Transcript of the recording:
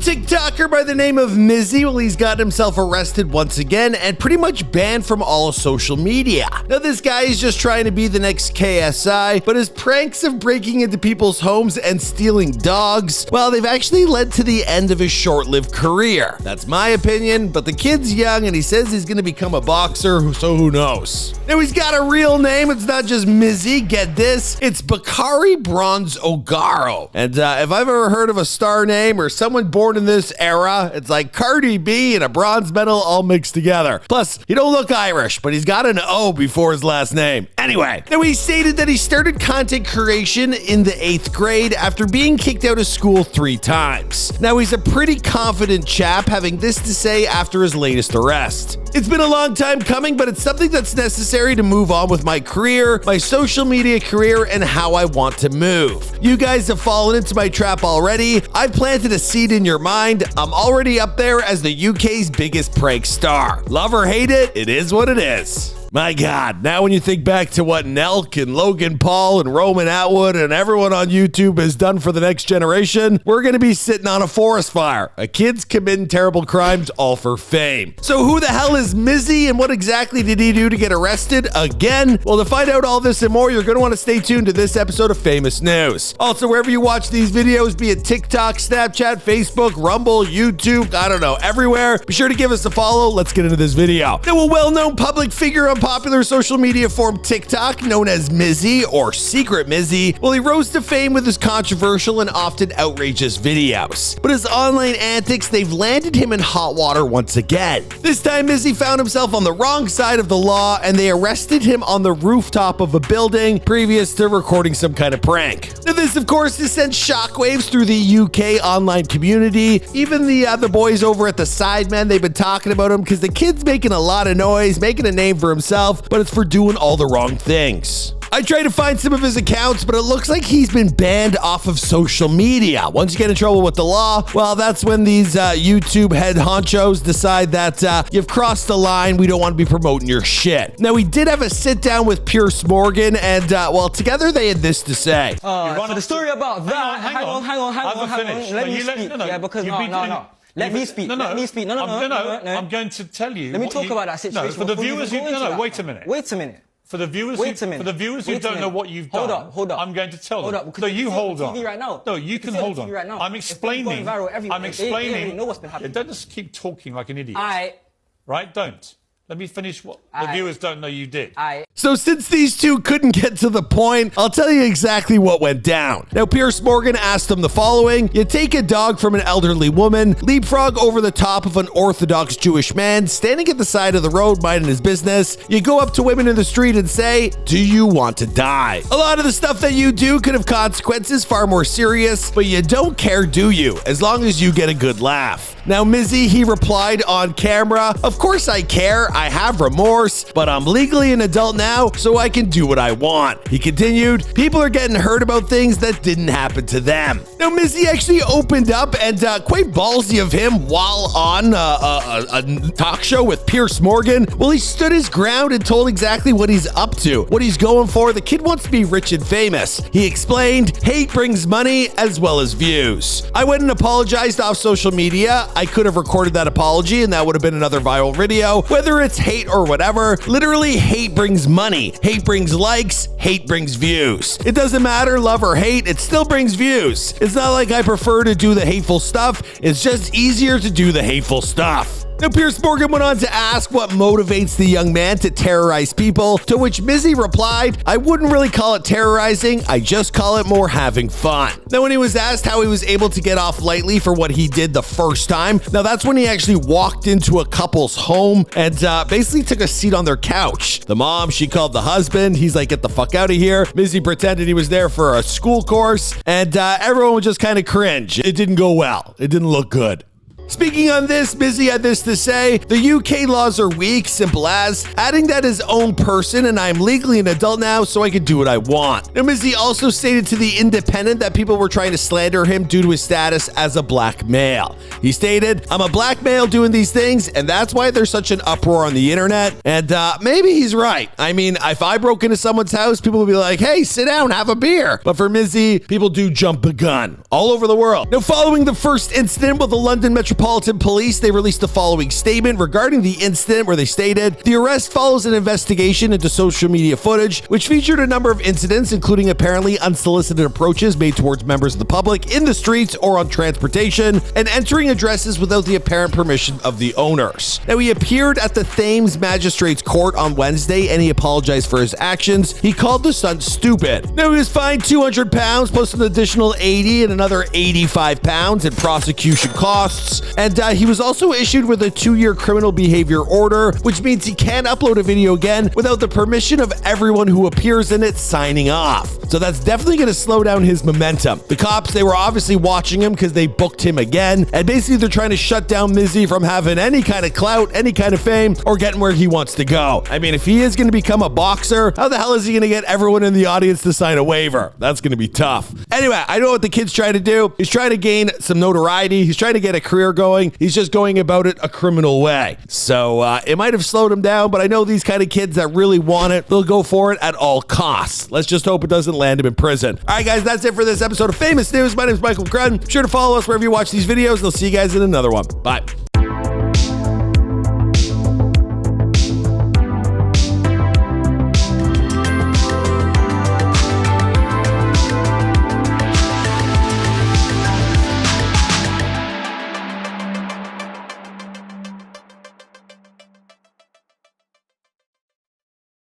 TikToker by the name of Mizzy, well, he's gotten himself arrested once again and pretty much banned from all of social media. Now, this guy is just trying to be the next KSI, but his pranks of breaking into people's homes and stealing dogs, well, they've actually led to the end of his short-lived career. That's my opinion, but the kid's young and he says he's going to become a boxer, so who knows? Now, he's got a real name. It's not just Mizzy. Get this. It's Bakari Bronze Ogaro. And if I've ever heard of a star name or someone born in this era, it's like Cardi B and a bronze medal all mixed together. Plus, he don't look Irish, but he's got an O before his last name. Anyway, now he stated that he started content creation in the 8th grade after being kicked out of school 3 times. Now, he's a pretty confident chap, having this to say after his latest arrest. It's been a long time coming, but it's something that's necessary to move on with my career, my social media career, and how I want to move. You guys have fallen into my trap already. I've planted a seed in your mind. I'm already up there as the UK's biggest prank star. Love or hate it, it is what it is. My God, now when you think back to what Nelk and Logan Paul and Roman Atwood and everyone on YouTube has done for the next generation, we're going to be sitting on a forest fire. A kid's committing terrible crimes all for fame. So who the hell is Mizzy and what exactly did he do to get arrested again? Well, to find out all this and more, you're going to want to stay tuned to this episode of Famous News. Also, wherever you watch these videos, be it TikTok, Snapchat, Facebook, Rumble, YouTube, I don't know, everywhere, be sure to give us a follow. Let's get into this video. Now, a well-known public figure on popular social media forum TikTok, known as Mizzy or Secret Mizzy, well, he rose to fame with his controversial and often outrageous videos. But his online antics, they've landed him in hot water once again. This time, Mizzy found himself on the wrong side of the law, and they arrested him on the rooftop of a building previous to recording some kind of prank. Now, this, of course, has sent shockwaves through the UK online community. Even the boys over at the Sidemen, they've been talking about him because the kid's making a lot of noise, making a name for himself, but it's for doing all the wrong things. I tried to find some of his accounts, but it looks like he's been banned off of social media. Once you get in trouble with the law, well, that's when these YouTube head honchos decide that you've crossed the line. We don't want to be promoting your shit. Now, we did have a sit down with Pierce Morgan, and well, together they had this to say. So the story about that. Hang on. Let me speak. Yeah, because no. Let me speak. No. I'm going to tell you. Let me talk about that situation. No, for the viewers wait a minute. Wait a minute. For the viewers who don't know what you've done, hold up. I'm going to tell them. Hold up. No, you hold on. TV right now. No, you can hold on. Right now. I'm explaining. I'm explaining. They know what's been happening. Don't just keep talking like an idiot. Right? Don't. Let me finish what the viewers don't know you did. So since these two couldn't get to the point, I'll tell you exactly what went down. Now, Pierce Morgan asked them the following. You take a dog from an elderly woman, leapfrog over the top of an Orthodox Jewish man standing at the side of the road minding his business. You go up to women in the street and say, do you want to die? A lot of the stuff that you do could have consequences far more serious, but you don't care, do you? As long as you get a good laugh. Now, Mizzy, he replied on camera, of course I care. I have remorse, but I'm legally an adult now, so I can do what I want. He continued, people are getting hurt about things that didn't happen to them. Now, Mizzy actually opened up, and quite ballsy of him while on a talk show with Pierce Morgan. Well, he stood his ground and told exactly what he's up to, what he's going for. The kid wants to be rich and famous. He explained, hate brings money as well as views. I went and apologized off social media. I could have recorded that apology and that would have been another viral video. Whether it's hate or whatever, literally hate brings money. Hate brings likes. Hate brings views. It doesn't matter, love or hate, it still brings views. It's not like I prefer to do the hateful stuff. It's just easier to do the hateful stuff. Now, Pierce Morgan went on to ask what motivates the young man to terrorize people, to which Mizzy replied, I wouldn't really call it terrorizing, I just call it more having fun. Now, when he was asked how he was able to get off lightly for what he did the first time, now that's when he actually walked into a couple's home and basically took a seat on their couch. The mom, she called the husband, he's like, get the fuck out of here. Mizzy pretended he was there for a school course, and everyone would just kind of cringe. It didn't go well. It didn't look good. Speaking on this, Mizzy had this to say: the UK laws are weak, simple as, adding that his own person, and I am legally an adult now, so I can do what I want. Now, Mizzy also stated to The Independent that people were trying to slander him due to his status as a black male. He stated, "I'm a black male doing these things, and that's why there's such an uproar on the internet." And maybe he's right. I mean, if I broke into someone's house, people would be like, "Hey, sit down, have a beer." But for Mizzy, people do jump the gun all over the world. Now, following the first incident with the London Metropolitan Police, they released the following statement regarding the incident, where they stated, "The arrest follows an investigation into social media footage, which featured a number of incidents, including apparently unsolicited approaches made towards members of the public in the streets or on transportation, and entering addresses without the apparent permission of the owners." Now, he appeared at the Thames Magistrates Court on Wednesday, and he apologized for his actions. He called the stunt stupid. Now, he was fined £200 plus an additional £80 and another £85 in prosecution costs. And he was also issued with a 2-year criminal behavior order, which means he can't upload a video again without the permission of everyone who appears in it signing off. So that's definitely going to slow down his momentum. The cops, they were obviously watching him because they booked him again. And basically they're trying to shut down Mizzy from having any kind of clout, any kind of fame, or getting where he wants to go. I mean, if he is going to become a boxer, how the hell is he going to get everyone in the audience to sign a waiver? That's going to be tough. Anyway, I know what the kid's trying to do. He's trying to gain some notoriety. He's trying to get a career going. He's just going about it a criminal way. So it might have slowed him down, but I know these kind of kids that really want it, they'll go for it at all costs. Let's just hope it doesn't land him in prison. All right, guys, that's it for this episode of Famous News. My name is Michael Crudden. Be sure to follow us wherever you watch these videos. I'll see you guys in another one. Bye.